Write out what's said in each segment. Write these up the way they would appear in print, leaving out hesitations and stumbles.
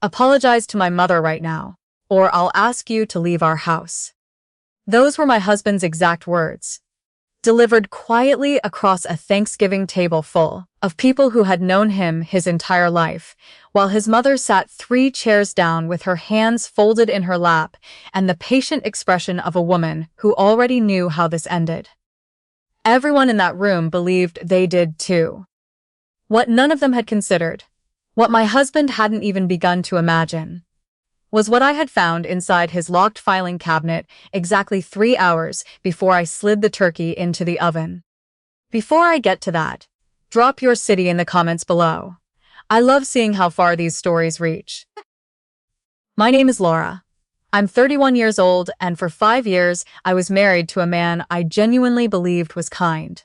Apologize to my mother right now, or I'll ask you to leave our house. Those were my husband's exact words, delivered quietly across a Thanksgiving table full of people who had known him his entire life, while his mother sat 3 chairs down with her hands folded in her lap and the patient expression of a woman who already knew how this ended. Everyone in that room believed they did too. What none of them had considered, what my husband hadn't even begun to imagine, was what I had found inside his locked filing cabinet exactly 3 hours before I slid the turkey into the oven. Before I get to that, drop your city in the comments below. I love seeing how far these stories reach. My name is Laura. I'm 31 years old, and for 5 years, I was married to a man I genuinely believed was kind.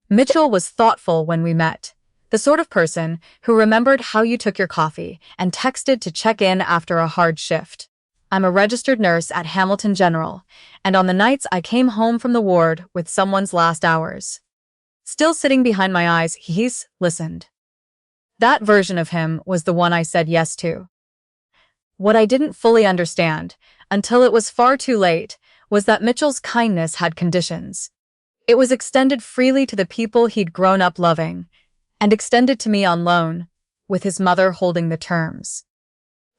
Mitchell was thoughtful when we met, the sort of person who remembered how you took your coffee and texted to check in after a hard shift. I'm a registered nurse at Hamilton General, and on the nights I came home from the ward with someone's last hours, still sitting behind my eyes, he's listened. That version of him was the one I said yes to. What I didn't fully understand, until it was far too late, was that Mitchell's kindness had conditions. It was extended freely to the people he'd grown up loving, and extended to me on loan, with his mother holding the terms.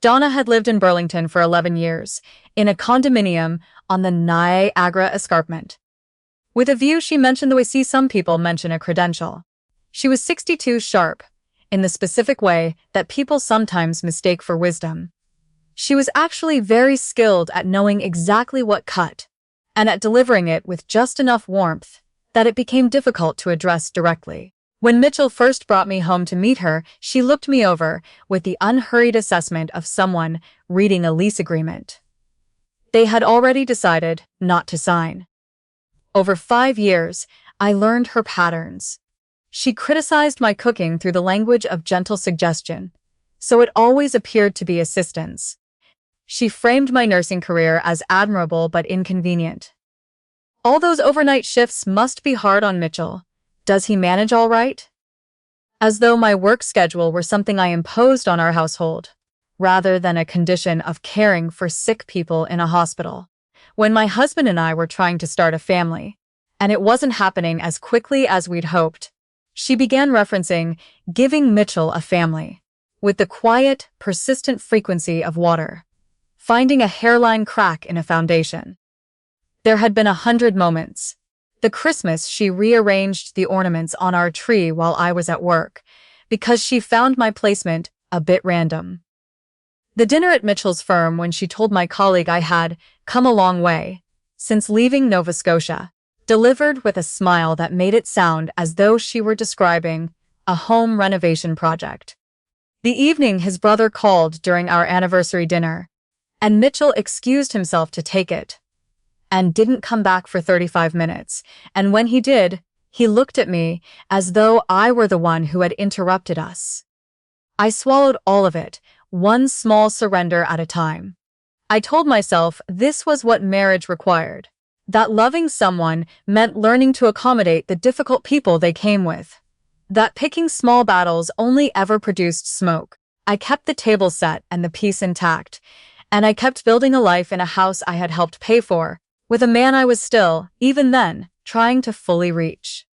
Donna had lived in Burlington for 11 years, in a condominium on the Niagara Escarpment. With a view she mentioned the way some people mention a credential. She was 62 sharp, in the specific way that people sometimes mistake for wisdom. She was actually very skilled at knowing exactly what cut, and at delivering it with just enough warmth that it became difficult to address directly. When Mitchell first brought me home to meet her, she looked me over with the unhurried assessment of someone reading a lease agreement they had already decided not to sign. Over 5 years, I learned her patterns. She criticized my cooking through the language of gentle suggestion, so it always appeared to be assistance. She framed my nursing career as admirable but inconvenient. All those overnight shifts must be hard on Mitchell. Does he manage all right? As though my work schedule were something I imposed on our household, rather than a condition of caring for sick people in a hospital. When my husband and I were trying to start a family, and it wasn't happening as quickly as we'd hoped, she began referencing giving Mitchell a family, with the quiet, persistent frequency of water, finding a hairline crack in a foundation. There had been 100 moments. The Christmas she rearranged the ornaments on our tree while I was at work, because she found my placement a bit random. The dinner at Mitchell's firm when she told my colleague I had come a long way since leaving Nova Scotia, delivered with a smile that made it sound as though she were describing a home renovation project. The evening his brother called during our anniversary dinner, and Mitchell excused himself to take it, and didn't come back for 35 minutes, and when he did, he looked at me as though I were the one who had interrupted us. I swallowed all of it, one small surrender at a time. I told myself this was what marriage required, that loving someone meant learning to accommodate the difficult people they came with, that picking small battles only ever produced smoke. I kept the table set and the peace intact, and I kept building a life in a house I had helped pay for, with a man I was still, even then, trying to fully reach.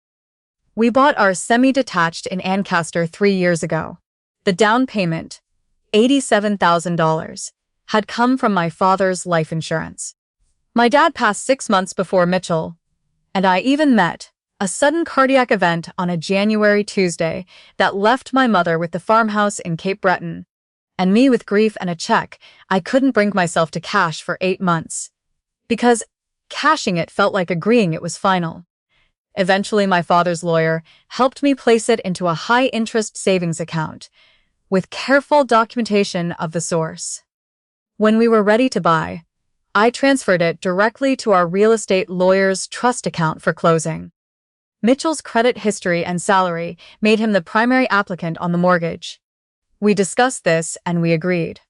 We bought our semi-detached in Ancaster 3 years ago. The down payment, $87,000, had come from my father's life insurance. My dad passed 6 months before Mitchell, and I even met a sudden cardiac event on a January Tuesday that left my mother with the farmhouse in Cape Breton, and me with grief and a check I couldn't bring myself to cash for 8 months, because cashing it felt like agreeing it was final. Eventually, my father's lawyer helped me place it into a high-interest savings account, with careful documentation of the source. When we were ready to buy, I transferred it directly to our real estate lawyer's trust account for closing. Mitchell's credit history and salary made him the primary applicant on the mortgage. We discussed this and we agreed.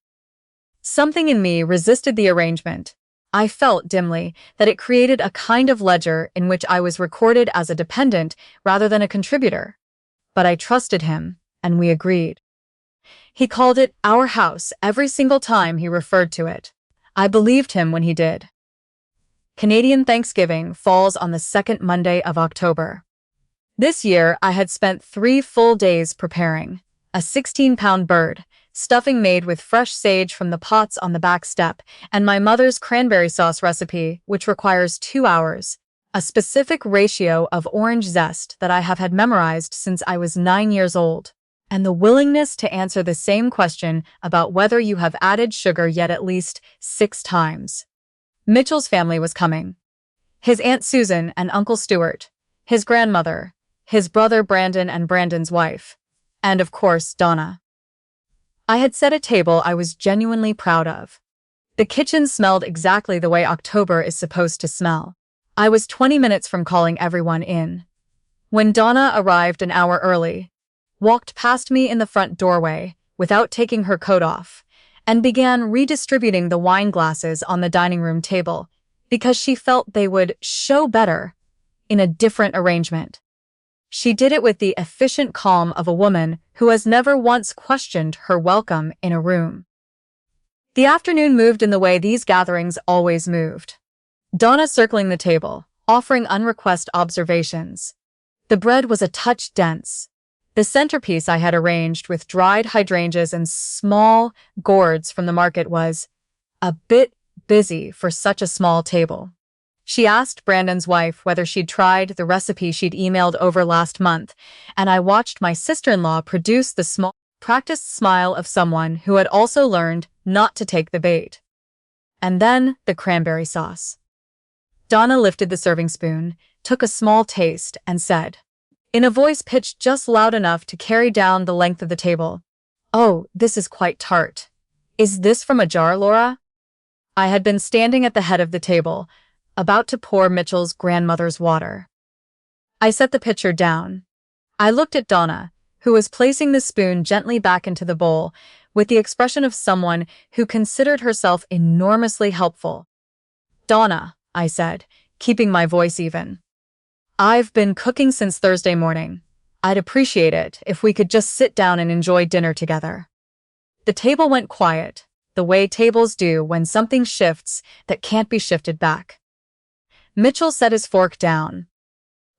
Something in me resisted the arrangement. I felt dimly that it created a kind of ledger in which I was recorded as a dependent rather than a contributor. But I trusted him, and we agreed. He called it our house every single time he referred to it. I believed him when he did. Canadian Thanksgiving falls on the second Monday of October. This year, I had spent 3 full days preparing a 16-pound bird, stuffing made with fresh sage from the pots on the back step, and my mother's cranberry sauce recipe, which requires 2 hours, a specific ratio of orange zest that I have had memorized since I was 9 years old, and the willingness to answer the same question about whether you have added sugar yet at least 6 times. Mitchell's family was coming. His Aunt Susan and Uncle Stuart, his grandmother, his brother Brandon and Brandon's wife, and of course, Donna. I had set a table I was genuinely proud of. The kitchen smelled exactly the way October is supposed to smell. I was 20 minutes from calling everyone in, when Donna arrived an hour early, walked past me in the front doorway without taking her coat off, and began redistributing the wine glasses on the dining room table because she felt they would show better in a different arrangement. She did it with the efficient calm of a woman who has never once questioned her welcome in a room. The afternoon moved in the way these gatherings always moved. Donna circling the table, offering unrequested observations. The bread was a touch dense. The centerpiece I had arranged with dried hydrangeas and small gourds from the market was a bit busy for such a small table. She asked Brandon's wife whether she'd tried the recipe she'd emailed over last month, and I watched my sister-in-law produce the small, practiced smile of someone who had also learned not to take the bait. And then the cranberry sauce. Donna lifted the serving spoon, took a small taste, and said, in a voice pitched just loud enough to carry down the length of the table, "Oh, this is quite tart. Is this from a jar, Laura?" I had been standing at the head of the table, about to pour Mitchell's grandmother's water. I set the pitcher down. I looked at Donna, who was placing the spoon gently back into the bowl, with the expression of someone who considered herself enormously helpful. "Donna," I said, keeping my voice even. "I've been cooking since Thursday morning. I'd appreciate it if we could just sit down and enjoy dinner together." The table went quiet, the way tables do when something shifts that can't be shifted back. Mitchell set his fork down.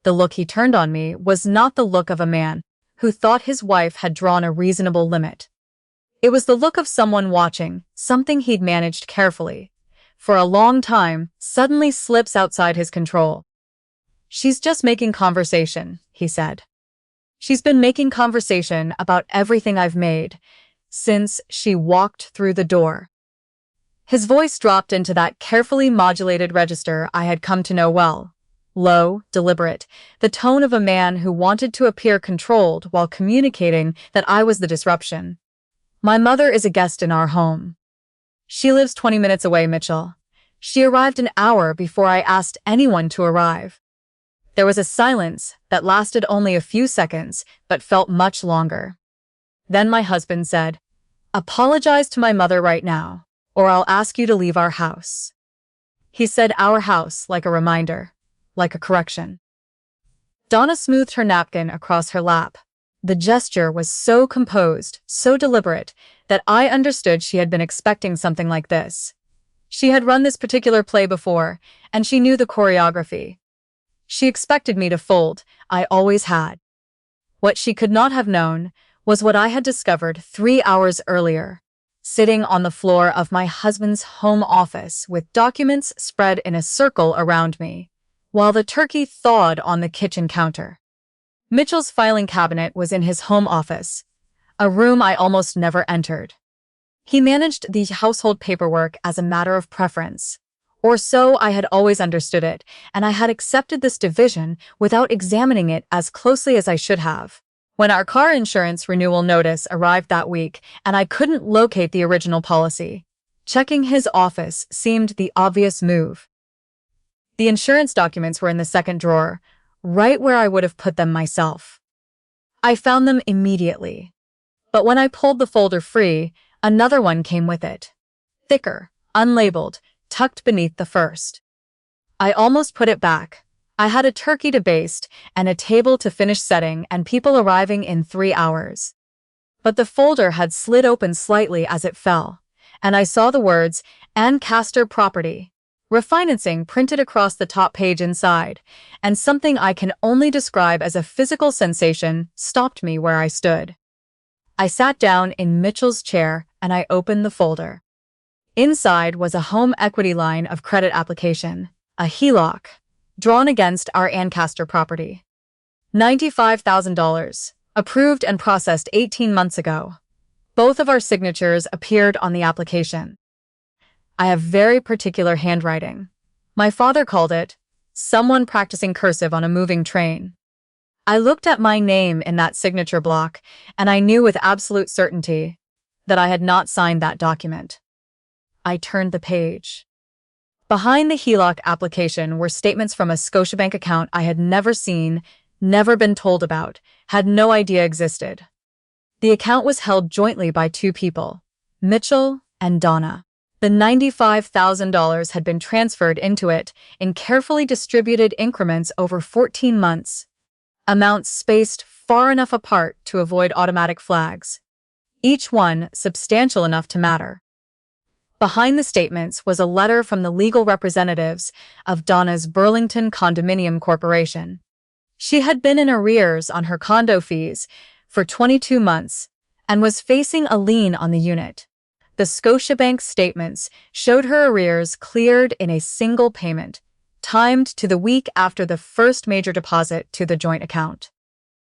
The look he turned on me was not the look of a man who thought his wife had drawn a reasonable limit. It was the look of someone watching something he'd managed carefully, for a long time, suddenly slips outside his control. "She's just making conversation," he said. "She's been making conversation about everything I've made since she walked through the door." His voice dropped into that carefully modulated register I had come to know well. Low, deliberate, the tone of a man who wanted to appear controlled while communicating that I was the disruption. "My mother is a guest in our home. She lives 20 minutes away, Mitchell. She arrived an hour before I asked anyone to arrive." There was a silence that lasted only a few seconds, but felt much longer. Then my husband said, "Apologize to my mother right now, or I'll ask you to leave our house." He said our house like a reminder, like a correction. Donna smoothed her napkin across her lap. The gesture was so composed, so deliberate, that I understood she had been expecting something like this. She had run this particular play before, and she knew the choreography. She expected me to fold, I always had. What she could not have known was what I had discovered 3 hours earlier, sitting on the floor of my husband's home office with documents spread in a circle around me, while the turkey thawed on the kitchen counter. Mitchell's filing cabinet was in his home office, a room I almost never entered. He managed the household paperwork as a matter of preference, or so I had always understood it, and I had accepted this division without examining it as closely as I should have. When our car insurance renewal notice arrived that week and I couldn't locate the original policy, checking his office seemed the obvious move. The insurance documents were in the second drawer, right where I would have put them myself. I found them immediately. But when I pulled the folder free, another one came with it. Thicker, unlabeled, tucked beneath the first. I almost put it back. I had a turkey to baste and a table to finish setting and people arriving in 3 hours. But the folder had slid open slightly as it fell, and I saw the words, Ancaster Property, refinancing printed across the top page inside, and something I can only describe as a physical sensation stopped me where I stood. I sat down in Mitchell's chair and I opened the folder. Inside was a home equity line of credit application, a HELOC, drawn against our Ancaster property. $95,000, approved and processed 18 months ago. Both of our signatures appeared on the application. I have very particular handwriting. My father called it, someone practicing cursive on a moving train. I looked at my name in that signature block, and I knew with absolute certainty that I had not signed that document. I turned the page. Behind the HELOC application were statements from a Scotiabank account I had never seen, never been told about, had no idea existed. The account was held jointly by two people, Mitchell and Donna. The $95,000 had been transferred into it in carefully distributed increments over 14 months, amounts spaced far enough apart to avoid automatic flags, each one substantial enough to matter. Behind the statements was a letter from the legal representatives of Donna's Burlington Condominium Corporation. She had been in arrears on her condo fees for 22 months and was facing a lien on the unit. The Scotiabank statements showed her arrears cleared in a single payment, timed to the week after the first major deposit to the joint account.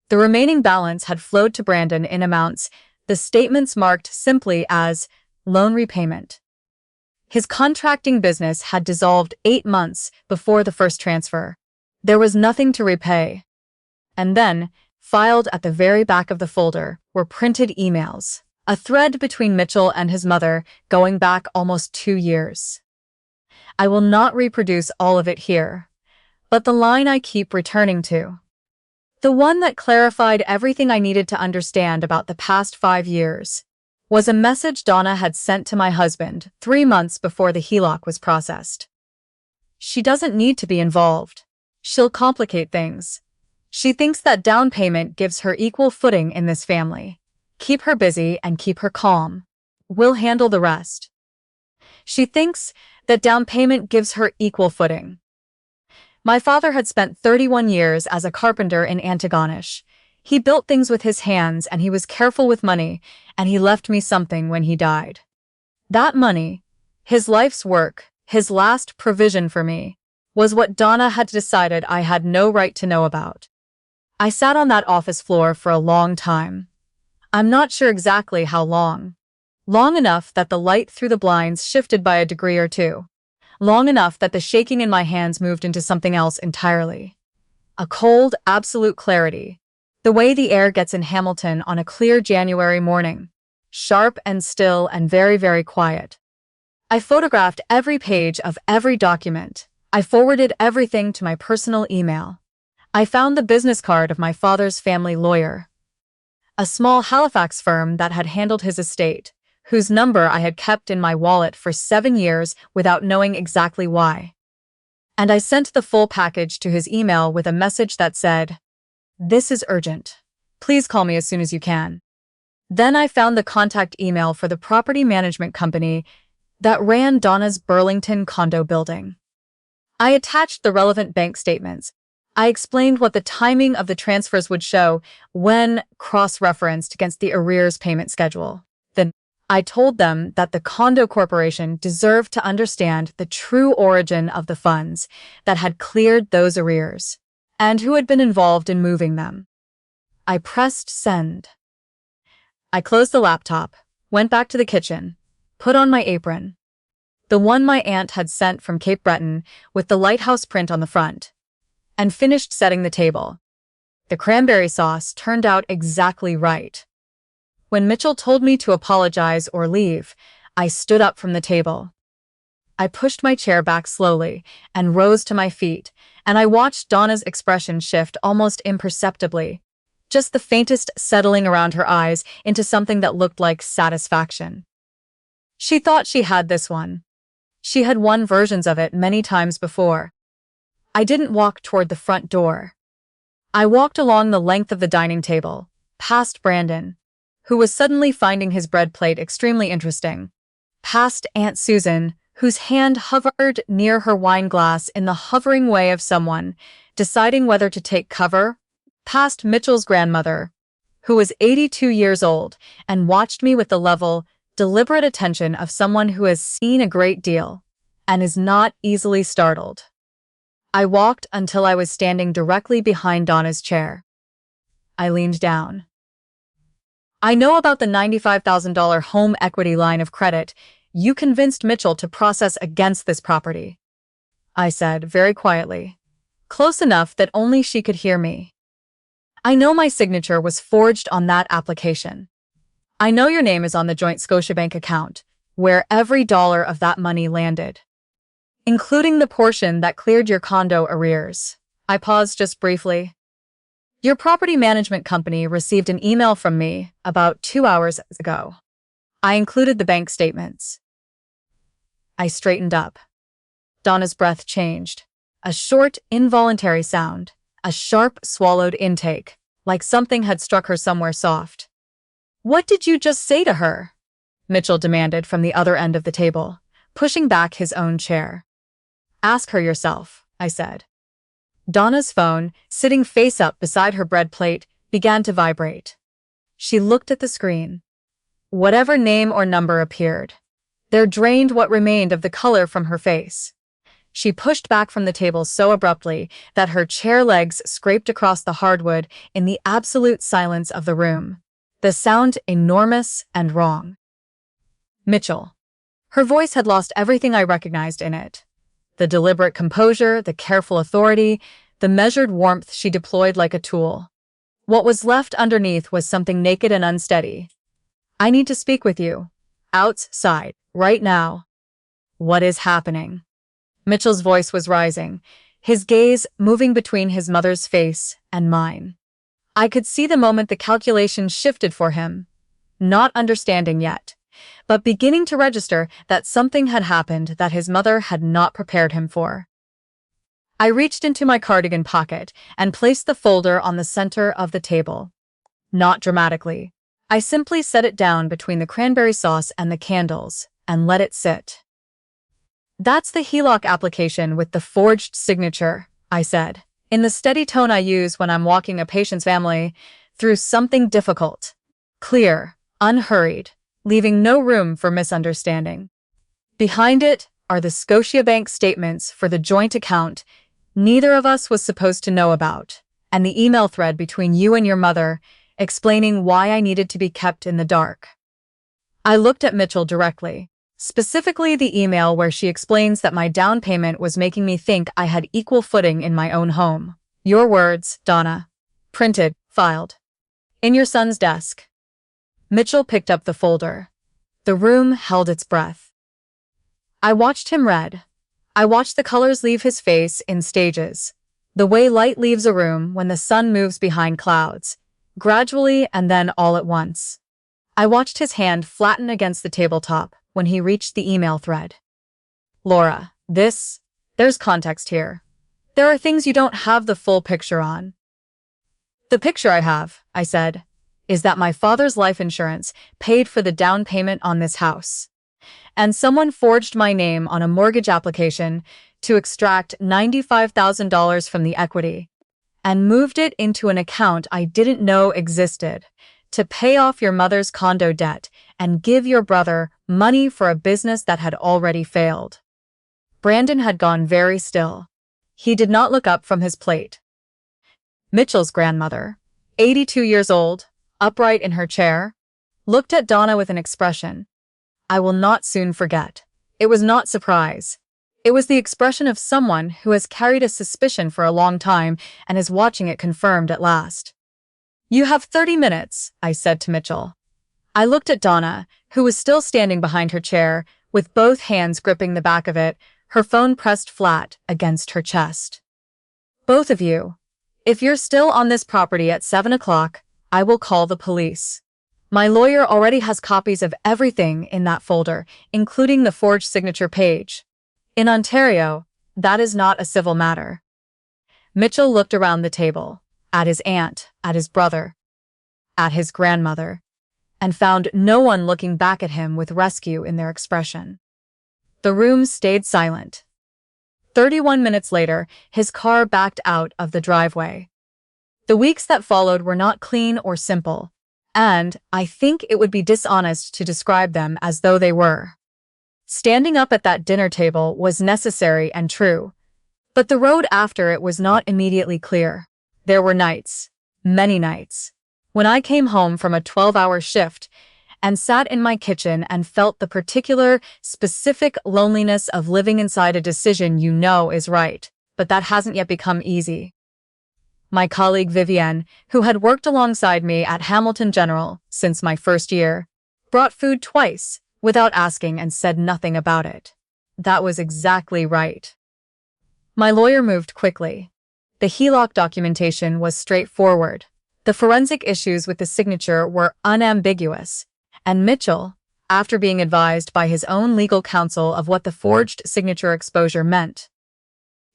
The remaining balance had flowed to Brandon in amounts the statements marked simply as loan repayment. His contracting business had dissolved 8 months before the first transfer. There was nothing to repay. And then, filed at the very back of the folder, were printed emails, a thread between Mitchell and his mother going back almost 2 years. I will not reproduce all of it here, but the line I keep returning to, the one that clarified everything I needed to understand about the past 5 years, was a message Donna had sent to my husband 3 months before the HELOC was processed. She doesn't need to be involved. She'll complicate things. She thinks that down payment gives her equal footing in this family. Keep her busy and keep her calm. We'll handle the rest. She thinks that down payment gives her equal footing. My father had spent 31 years as a carpenter in Antigonish. He built things with his hands and he was careful with money, and he left me something when he died. That money, his life's work, his last provision for me, was what Donna had decided I had no right to know about. I sat on that office floor for a long time. I'm not sure exactly how long. Long enough that the light through the blinds shifted by a degree or two. Long enough that the shaking in my hands moved into something else entirely. A cold, absolute clarity. The way the air gets in Hamilton on a clear January morning. Sharp and still and very, very quiet. I photographed every page of every document. I forwarded everything to my personal email. I found the business card of my father's family lawyer, a small Halifax firm that had handled his estate, whose number I had kept in my wallet for 7 years without knowing exactly why. And I sent the full package to his email with a message that said, "This is urgent. Please call me as soon as you can." Then I found the contact email for the property management company that ran Donna's Burlington condo building. I attached the relevant bank statements. I explained what the timing of the transfers would show when cross-referenced against the arrears payment schedule. Then I told them that the condo corporation deserved to understand the true origin of the funds that had cleared those arrears and who had been involved in moving them. I pressed send. I closed the laptop, went back to the kitchen, put on my apron, the one my aunt had sent from Cape Breton with the lighthouse print on the front, and finished setting the table. The cranberry sauce turned out exactly right. When Mitchell told me to apologize or leave, I stood up from the table. I pushed my chair back slowly and rose to my feet, and I watched Donna's expression shift almost imperceptibly, just the faintest settling around her eyes into something that looked like satisfaction. She thought she had this one. She had won versions of it many times before. I didn't walk toward the front door. I walked along the length of the dining table, past Brandon, who was suddenly finding his bread plate extremely interesting. Past Aunt Susan, whose hand hovered near her wine glass in the hovering way of someone deciding whether to take cover. Past Mitchell's grandmother, who was 82 years old and watched me with the level, deliberate attention of someone who has seen a great deal and is not easily startled. I walked until I was standing directly behind Donna's chair. I leaned down. I know about the $95,000 home equity line of credit you convinced Mitchell to process against this property, I said very quietly, close enough that only she could hear me. I know my signature was forged on that application. I know your name is on the joint Scotiabank account, where every dollar of that money landed, including the portion that cleared your condo arrears. I paused just briefly. Your property management company received an email from me about 2 hours ago. I included the bank statements. I straightened up. Donna's breath changed. A short, involuntary sound, a sharp, swallowed intake, like something had struck her somewhere soft. What did you just say to her? Mitchell demanded from the other end of the table, pushing back his own chair. Ask her yourself, I said. Donna's phone, sitting face up beside her bread plate, began to vibrate. She looked at the screen. Whatever name or number appeared, there drained what remained of the color from her face. She pushed back from the table so abruptly that her chair legs scraped across the hardwood in the absolute silence of the room. The sound enormous and wrong. Mitchell. Her voice had lost everything I recognized in it. The deliberate composure, the careful authority, the measured warmth she deployed like a tool. What was left underneath was something naked and unsteady. I need to speak with you. Outside, right now. What is happening? Mitchell's voice was rising, his gaze moving between his mother's face and mine. I could see the moment the calculation shifted for him, not understanding yet, but beginning to register that something had happened that his mother had not prepared him for. I reached into my cardigan pocket and placed the folder on the center of the table. Not dramatically. I simply set it down between the cranberry sauce and the candles and let it sit. That's the HELOC application with the forged signature, I said, in the steady tone I use when I'm walking a patient's family through something difficult. Clear, unhurried, leaving no room for misunderstanding. Behind it are the Scotiabank statements for the joint account neither of us was supposed to know about, and the email thread between you and your mother explaining why I needed to be kept in the dark. I looked at Mitchell directly, specifically the email where she explains that my down payment was making me think I had equal footing in my own home. Your words, Donna. Printed, filed. In your son's desk. Mitchell picked up the folder. The room held its breath. I watched him read. I watched the colors leave his face in stages, the way light leaves a room when the sun moves behind clouds, gradually and then all at once. I watched his hand flatten against the tabletop when he reached the email thread. Laura, there's context here. There are things you don't have the full picture on. The picture I have, I said, is that my father's life insurance paid for the down payment on this house. And someone forged my name on a mortgage application to extract $95,000 from the equity and moved it into an account I didn't know existed to pay off your mother's condo debt and give your brother money for a business that had already failed. Brandon had gone very still. He did not look up from his plate. Mitchell's grandmother, 82 years old, upright in her chair, looked at Donna with an expression I will not soon forget. It was not surprise. It was the expression of someone who has carried a suspicion for a long time and is watching it confirmed at last. You have 30 minutes, I said to Mitchell. I looked at Donna, who was still standing behind her chair, with both hands gripping the back of it, her phone pressed flat against her chest. Both of you, if you're still on this property at 7 o'clock, I will call the police. My lawyer already has copies of everything in that folder, including the forged signature page. In Ontario, that is not a civil matter. Mitchell looked around the table, at his aunt, at his brother, at his grandmother. and found no one looking back at him with rescue in their expression. The room stayed silent. 31 minutes later, his car backed out of the driveway. The weeks that followed were not clean or simple, and I think it would be dishonest to describe them as though they were. Standing up at that dinner table was necessary and true, but the road after it was not immediately clear. There were nights, many nights, when I came home from a 12-hour shift and sat in my kitchen and felt the particular, specific loneliness of living inside a decision you know is right, but that hasn't yet become easy. My colleague Vivienne, who had worked alongside me at Hamilton General since my first year, brought food twice without asking and said nothing about it. That was exactly right. My lawyer moved quickly. The HELOC documentation was straightforward. The forensic issues with the signature were unambiguous, and Mitchell, after being advised by his own legal counsel of what the forged signature exposure meant,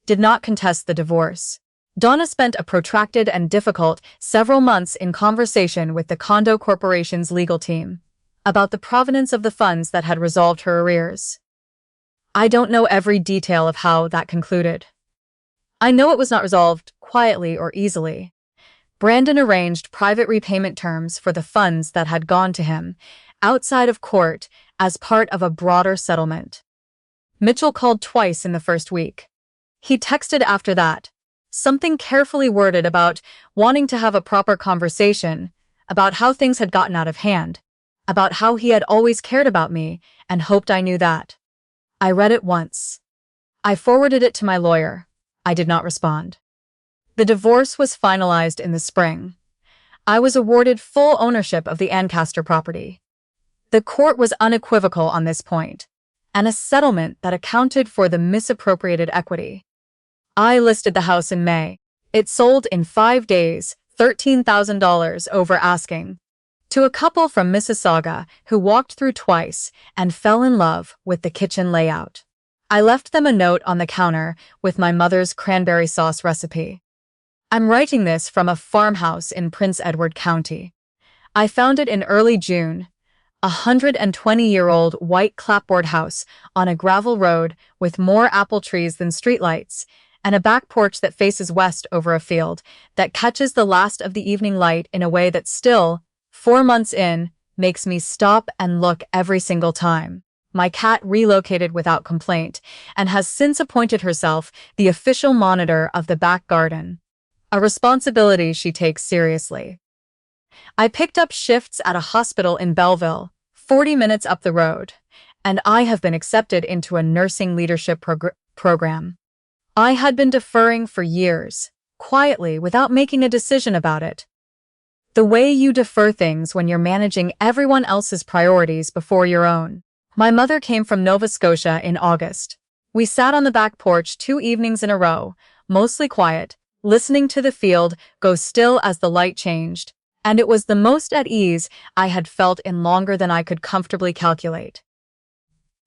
did not contest the divorce. Donna spent a protracted and difficult several months in conversation with the condo corporation's legal team about the provenance of the funds that had resolved her arrears. I don't know every detail of how that concluded. I know it was not resolved quietly or easily. Brandon arranged private repayment terms for the funds that had gone to him outside of court as part of a broader settlement. Mitchell called twice in the first week. He texted after that, something carefully worded about wanting to have a proper conversation, about how things had gotten out of hand, about how he had always cared about me and hoped I knew that. I read it once. I forwarded it to my lawyer. I did not respond. The divorce was finalized in the spring. I was awarded full ownership of the Ancaster property. The court was unequivocal on this point, and a settlement that accounted for the misappropriated equity. I listed the house in May. It sold in 5 days, $13,000 over asking, to a couple from Mississauga who walked through twice and fell in love with the kitchen layout. I left them a note on the counter with my mother's cranberry sauce recipe. I'm writing this from a farmhouse in Prince Edward County. I found it in early June, a 120-year-old white clapboard house on a gravel road with more apple trees than streetlights, and a back porch that faces west over a field that catches the last of the evening light in a way that still, 4 months in, makes me stop and look every single time. My cat relocated without complaint and has since appointed herself the official monitor of the back garden, a responsibility she takes seriously. I picked up shifts at a hospital in Belleville, 40 minutes up the road, and I have been accepted into a nursing leadership program. I had been deferring for years, quietly, without making a decision about it. The way you defer things when you're managing everyone else's priorities before your own. My mother came from Nova Scotia in August. We sat on the back porch 2 evenings in a row, mostly quiet, listening to the field go still as the light changed, and it was the most at ease I had felt in longer than I could comfortably calculate.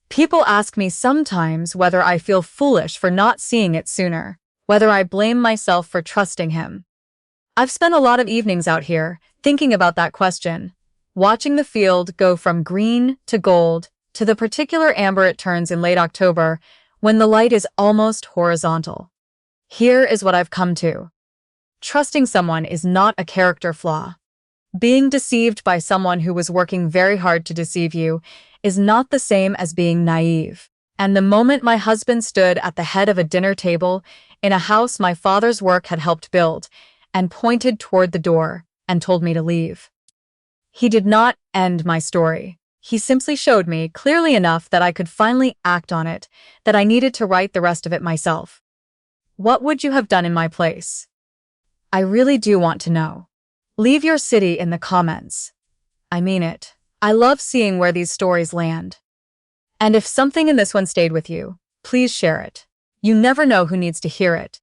People ask me sometimes whether I feel foolish for not seeing it sooner, whether I blame myself for trusting him. I've spent a lot of evenings out here thinking about that question, watching the field go from green to gold to the particular amber it turns in late October when the light is almost horizontal. Here is what I've come to. Trusting someone is not a character flaw. Being deceived by someone who was working very hard to deceive you is not the same as being naive. And the moment my husband stood at the head of a dinner table in a house my father's work had helped build and pointed toward the door and told me to leave, he did not end my story. He simply showed me clearly enough that I could finally act on it, that I needed to write the rest of it myself. What would you have done in my place? I really do want to know. Leave your city in the comments. I mean it. I love seeing where these stories land. And if something in this one stayed with you, please share it. You never know who needs to hear it.